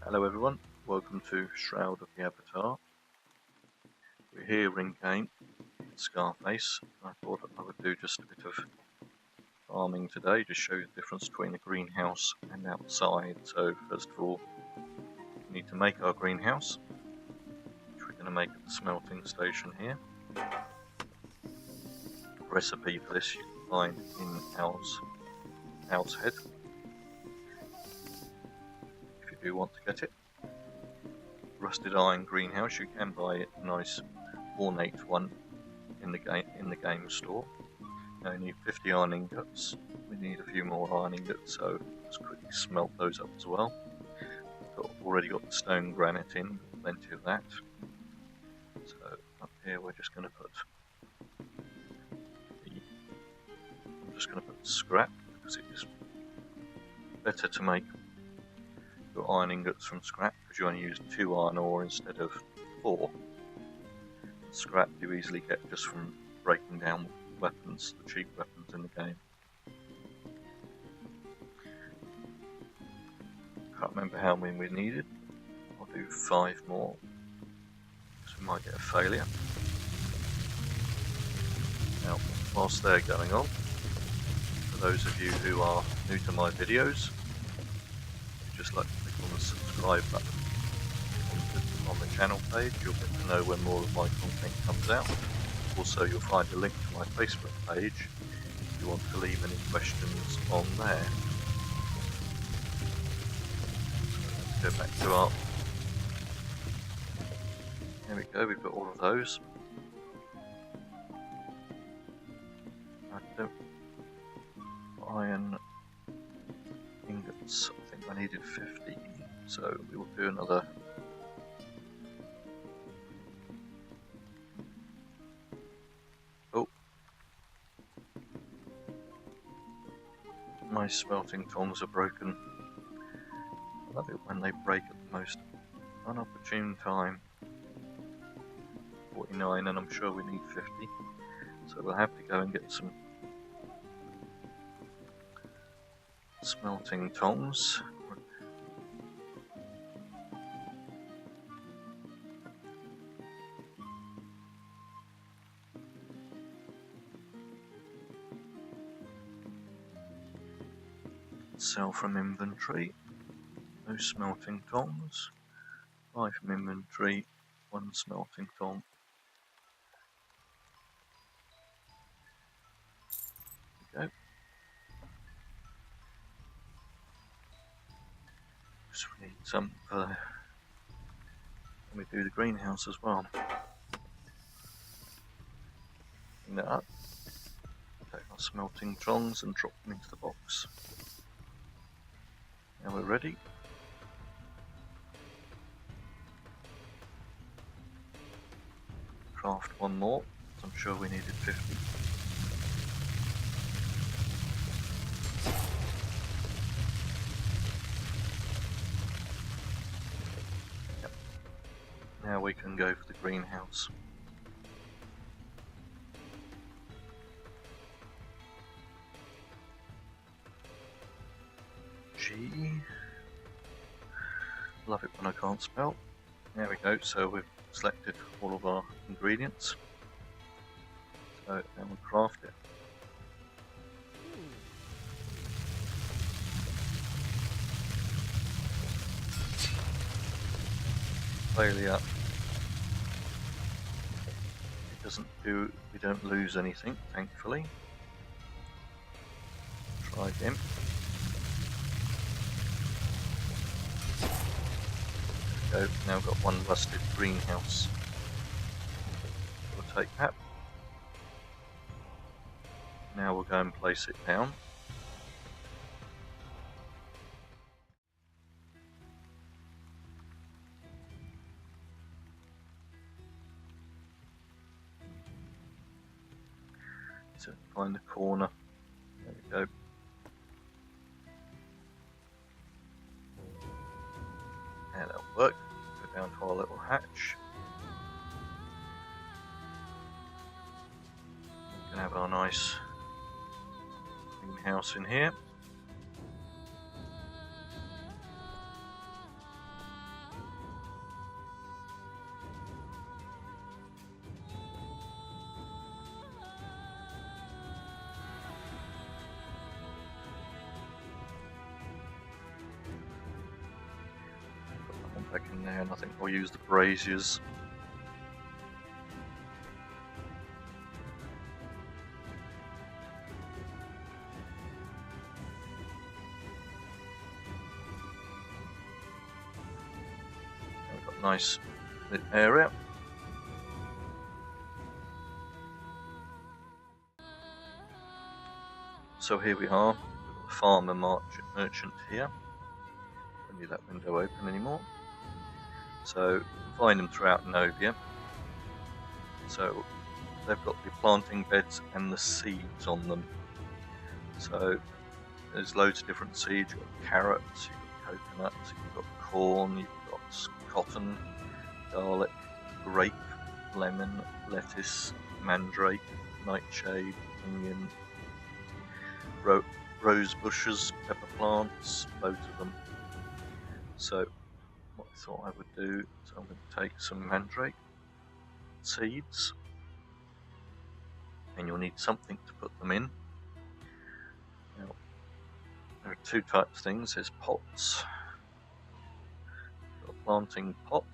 Hello everyone, welcome to Shroud of the Avatar. We're here in game with Scarface. I thought I would do just a bit of farming today, just show you the difference between a greenhouse and outside. So first of all, we need to make our greenhouse, which we're going to make at the smelting station here. The recipe for this you can find in Owl's Head, if you do want to get it. Rusted iron greenhouse, you can buy a nice ornate one in the game store. Now you need 50 iron ingots. We need a few more iron ingots, so let's quickly smelt those up as well. I've already got the stone granite in, plenty of that. So up here we're just going to put scrap, because it is better to make your iron ingots from scrap, because you only use 2 iron ore instead of 4. Scrap you easily get just from breaking down weapons, the cheap weapons in the game. Can't remember how many we needed. I'll do 5 more, so we might get a failure. Now, whilst they're going on, for those of you who are new to my videos, just like to click on the subscribe button on the channel page. You'll get to know when more of my content comes out. Also, you'll find a link to my Facebook page if you want to leave any questions on there. So let's go back to our... There we go, we've got all of those. Iron ingots, I think I needed 50, so we will do another. Oh, my smelting tongs are broken. I love it when they break at the most unopportune time. 49, and I'm sure we need 50, so we'll have to go and get some smelting tongs. Sell from inventory. No smelting tongs. Buy from inventory. 1 smelting tong. There we go. So we need some for when we do the greenhouse as well. Clean that up. Take our smelting tongs and drop them into the box. Now we're ready. Craft 1 more. I'm sure we needed 50. Yep. Now we can go for the greenhouse. G. Love it when I can't spell. There we go, so we've selected all of our ingredients. So now we'll craft it. Failure. It doesn't do, we don't lose anything, thankfully. Try again. There we go, now we've got 1 rusted greenhouse. We'll take that. Now we'll go and place it down. So find the corner. There we go. And that'll work. Go down to our little hatch. We can have our nice greenhouse in here. back in there, and I think I'll use the braziers. We've got a nice lit area. So here we are, we've got the farmer merchant here. Don't need that window open anymore. So find them throughout Novia. So they've got the planting beds and the seeds on them. So there's loads of different seeds. You've got carrots, you've got coconuts, you've got corn, you've got cotton, garlic, grape, lemon, lettuce, mandrake, nightshade, onion, rose bushes, pepper plants, loads of them. So what I thought I would do is I'm going to take some mandrake seeds, and you'll need something to put them in. Now, there are two types of things. There's pots. Got a planting pot,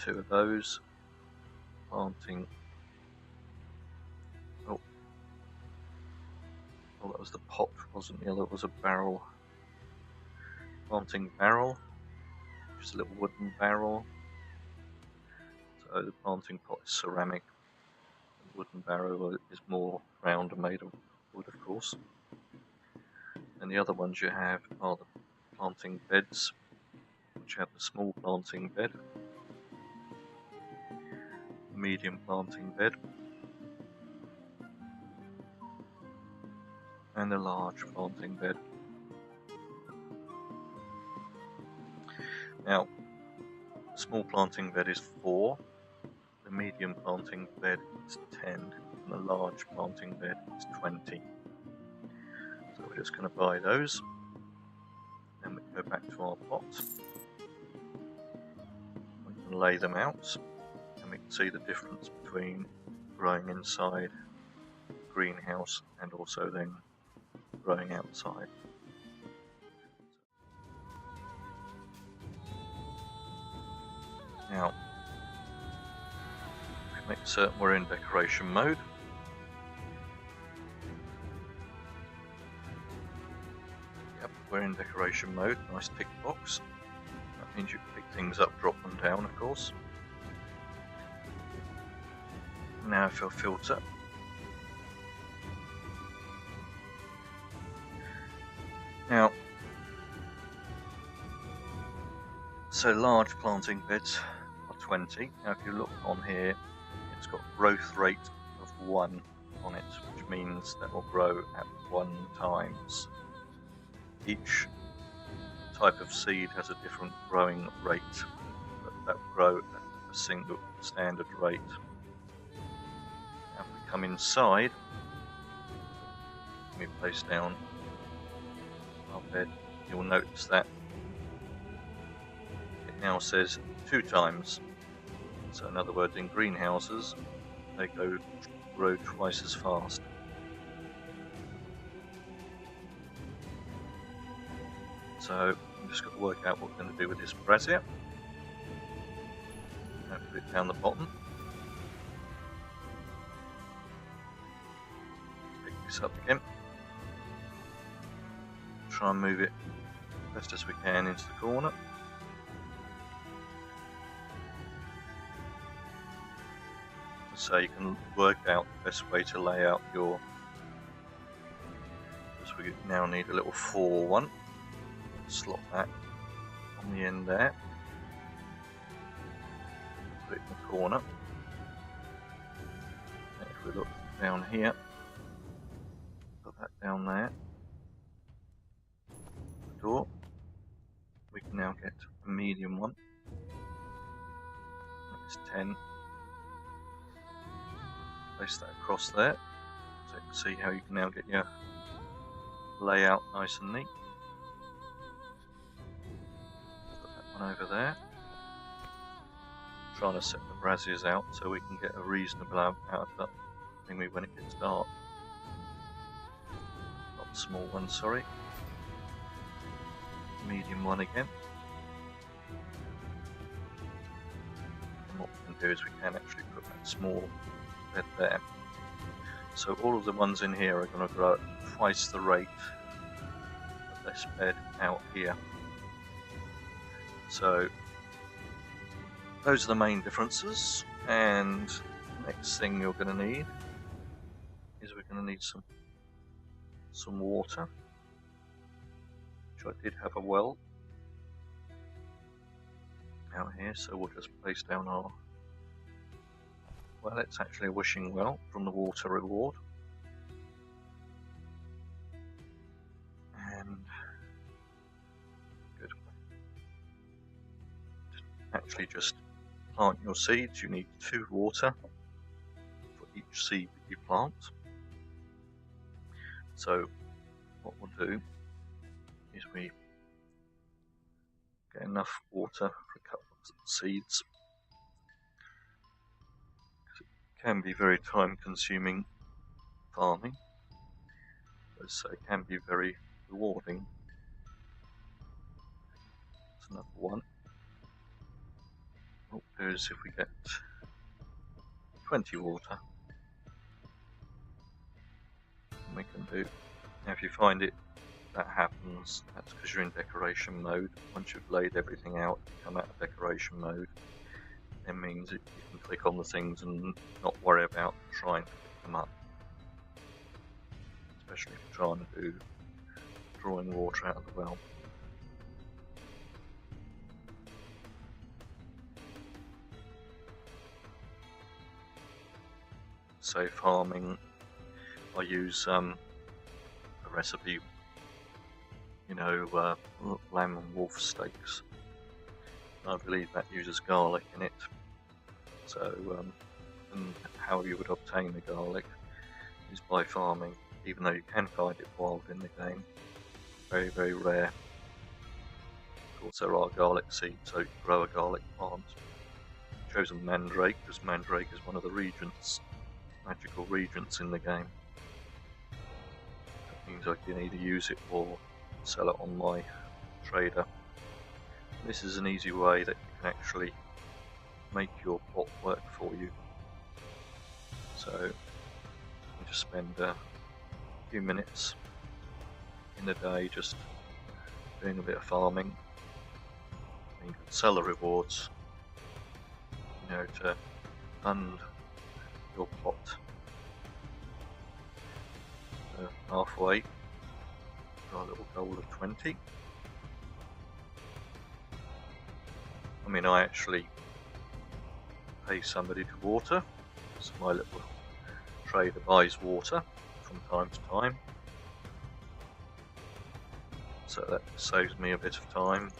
two of those. Planting. Oh, that was the pot, wasn't the other? Was a barrel. Planting barrel, just a little wooden barrel. So the planting pot is ceramic. The wooden barrel is more round and made of wood, of course. And the other ones you have are the planting beds, which have the small planting bed, the medium planting bed, and a large planting bed. Now, the small planting bed is 4, the medium planting bed is 10, and the large planting bed is 20. So we're just going to buy those, then we go back to our pot. We can lay them out, and we can see the difference between growing inside greenhouse and also then growing outside. Now, we make certain we're in decoration mode. Yep, we're in decoration mode. Nice tick box. That means you pick things up, drop them down, of course. Now if you'll filter. Now, so large planting beds are 20. Now if you look on here, it's got growth rate of 1 on it, which means that will grow at 1 times. Each type of seed has a different growing rate, but that will grow at a single standard rate. Now if we come inside, we place down our bed, you'll notice that it now says 2 times. So in other words, in greenhouses, they grow twice as fast. So I'm just got to work out what we're going to do with this brazier. Now put it down the bottom. Pick this up again. Try and move it best as we can into the corner. So you can work out the best way to lay out your, because we now need a little 4 one. Slot that on the end there. Put it in the corner. And if we look down here, put that down there. The door. We can now get a medium one. That's 10. Place that across there, so you can see how you can now get your layout nice and neat. Put that one over there. Trying to set the braziers out so we can get a reasonable out of that thingy when it gets dark. Not the small one, sorry. medium one again. And what we can do is we can actually put that small bed there. So all of the ones in here are going to grow at twice the rate of this bed out here. So those are the main differences, and the next thing you're going to need is we're going to need some water, which I did have a well out here, so we'll just place down our well. It's actually a wishing well from the water reward, and good. Actually, just plant your seeds. You need 2 water for each seed that you plant. So what we'll do is we get enough water for a couple of seeds. It can be very time consuming farming, so it can be very rewarding. That's another one. What we'll do is if we get 20 water, we can do. Now if you find it that happens, that's because you're in decoration mode. Once you've laid everything out, you come out of decoration mode. It means that you can click on the things and not worry about trying to pick them up. Especially if you're trying to do drawing water out of the well. So farming, I use a recipe, lamb and wolf steaks. I believe that uses garlic in it. So, and how you would obtain the garlic is by farming, even though you can find it wild in the game. Very, very rare. Of course, there are garlic seeds, so you can grow a garlic plant. I've chosen mandrake because mandrake is one of the regents, magical regents in the game. That means I can either use it or sell it on my trader. This is an easy way that you can actually make your plot work for you. So you just spend a few minutes in the day just doing a bit of farming. And you can sell the rewards, to fund your plot. So halfway, got a little goal of 20. I actually pay somebody to water, so my little trader buys water from time to time, so that saves me a bit of time.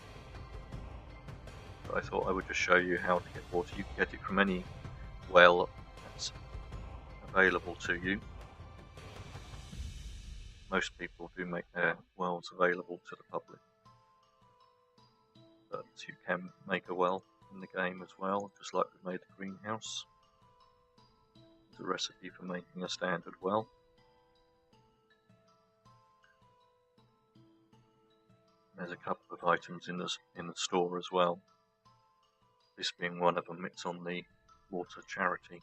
But I thought I would just show you how to get water. You can get it from any well that's available to you. Most people do make their wells available to the public, but you can make a well in the game as well, just like we made the greenhouse. There's a recipe for making a standard well. There's a couple of items in the store as well. This being one of them. It's on the water charity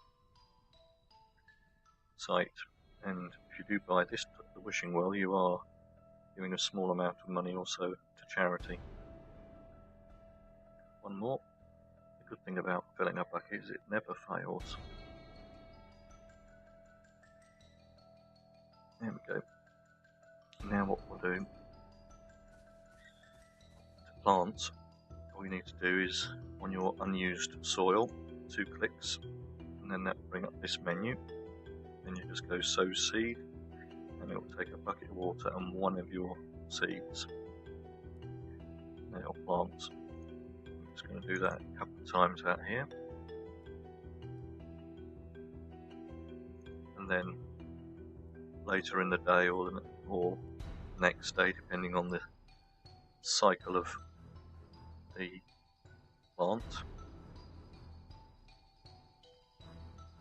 site, and if you do buy this, the wishing well, you are giving a small amount of money also to charity. One more. The good thing about filling a bucket is it never fails. There we go. Now what we'll do, to plant, all you need to do is, on your unused soil, 2 clicks, and then that will bring up this menu. Then you just go sow seed, and it will take a bucket of water and one of your seeds. Now it'll plant. I'm just going to do that a couple of times out here. And then later in the day or next day, depending on the cycle of the plant,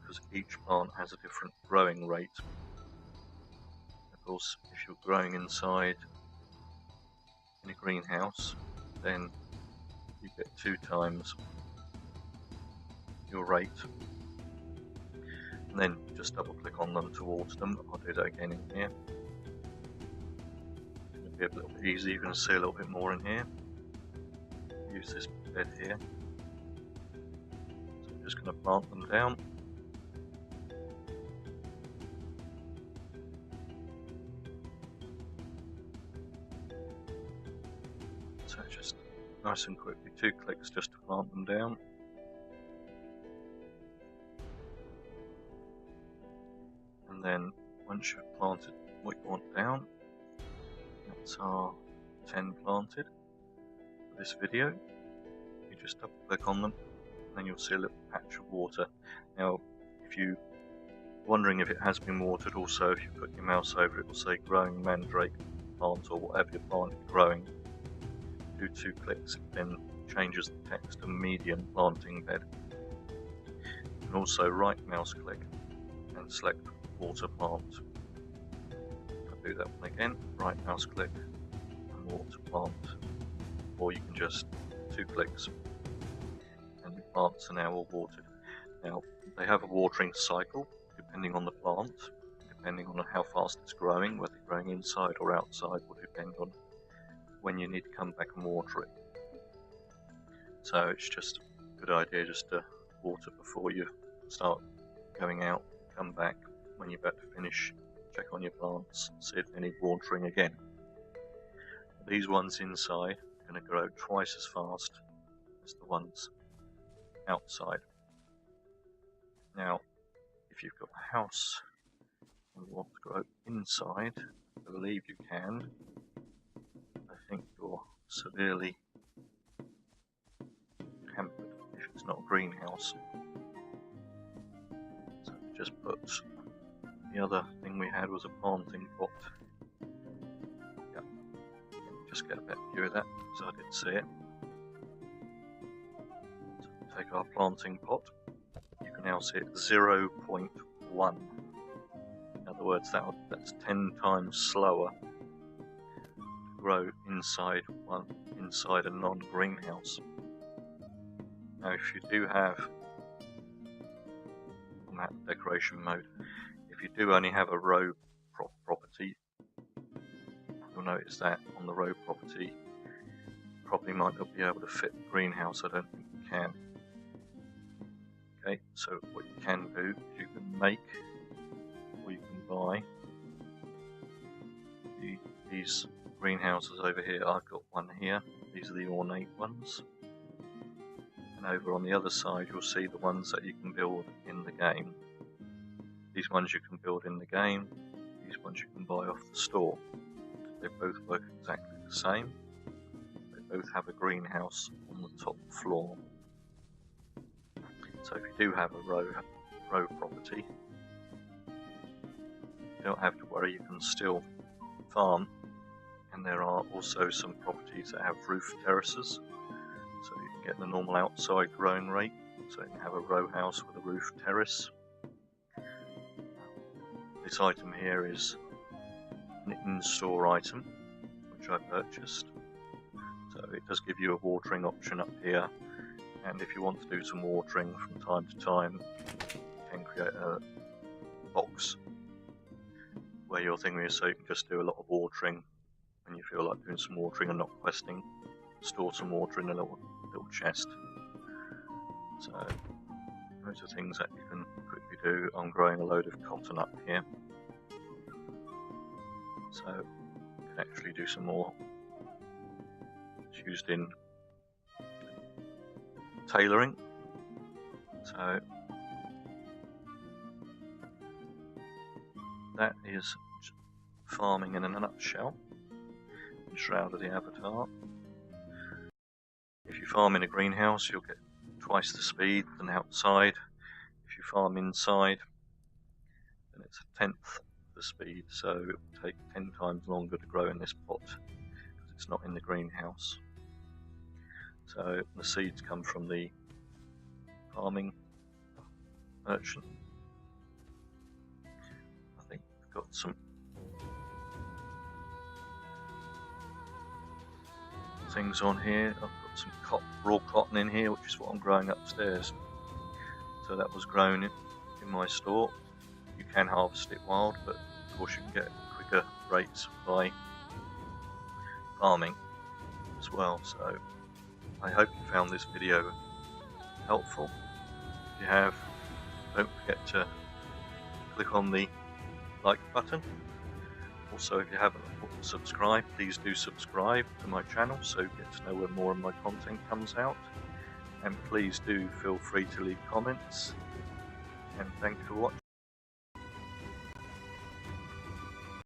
because each plant has a different growing rate. Of course, if you're growing inside in a greenhouse, then you get 2 times your rate. And then just double click on them to water them. I'll do that again in here. It'll be a little bit easier, you can see a little bit more in here. Use this bed here. So I'm just going to plant them down. So just nice and quickly, 2 clicks just to plant them down. And then once you've planted what you want down, that's our 10 planted for this video. You just double click on them and then you'll see a little patch of water. Now if you're wondering if it has been watered, also if you put your mouse over it will say growing mandrake plant or whatever your plant is growing. Do 2 clicks, it then changes the text to medium planting bed. You can also right mouse click and select water plant. I'll do that one again, right mouse click and water plant, or you can just 2 clicks and your plants are now all watered. Now they have a watering cycle depending on the plant, depending on how fast it's growing, whether it's growing inside or outside will depend on when you need to come back and water it. So it's just a good idea just to water before you start going out, come back when you're about to finish, check on your plants, see if they need watering again. These ones inside are going to grow twice as fast as the ones outside. Now if you've got a house and you want to grow inside, I believe you can. I think you're severely hampered if it's not a greenhouse. So just put, the other thing we had was a planting pot. Yep. Just get a better view of that because I didn't see it. So take our planting pot. You can now see it 0.1. In other words, that's 10 times slower grow inside a non-greenhouse. Now if you do have, on that decoration mode, if you do only have a row property, you'll notice that on the row property you probably might not be able to fit the greenhouse. I don't think you can. Okay, so what you can do is you can make or you can buy these greenhouses over here. I've got one here, these are the ornate ones, and over on the other side you'll see the ones that you can build in the game. These ones you can build in the game, these ones you can buy off the store. They both work exactly the same, they both have a greenhouse on the top floor. So if you do have a row property, you don't have to worry, you can still farm. And there are also some properties that have roof terraces, so you can get the normal outside growing rate, so you can have a row house with a roof terrace. This item here is an in-store item which I purchased, so it does give you a watering option up here, and if you want to do some watering from time to time, you can create a box where your thing is, so you can just do a lot of watering when you feel like doing some watering and not questing. Store some water in a little chest. So those are things that you can quickly do. I'm growing a load of cotton up here, so you can actually do some more. It's used in tailoring. So that is farming in a nutshell. Shroud of the avatar. If you farm in a greenhouse, you'll get twice the speed than outside. If you farm inside, then it's 1/10 the speed, so it will take 10 times longer to grow in this pot because it's not in the greenhouse. So the seeds come from the farming merchant. I think we've got some things on here. I've got some raw cotton in here, which is what I'm growing upstairs. So that was grown in my store. You can harvest it wild, but of course you can get quicker rates by farming as well. So I hope you found this video helpful. If you have, don't forget to click on the like button. Also, if you haven't subscribed, please do subscribe to my channel so you get to know when more of my content comes out. And please do feel free to leave comments. And thank you for watching.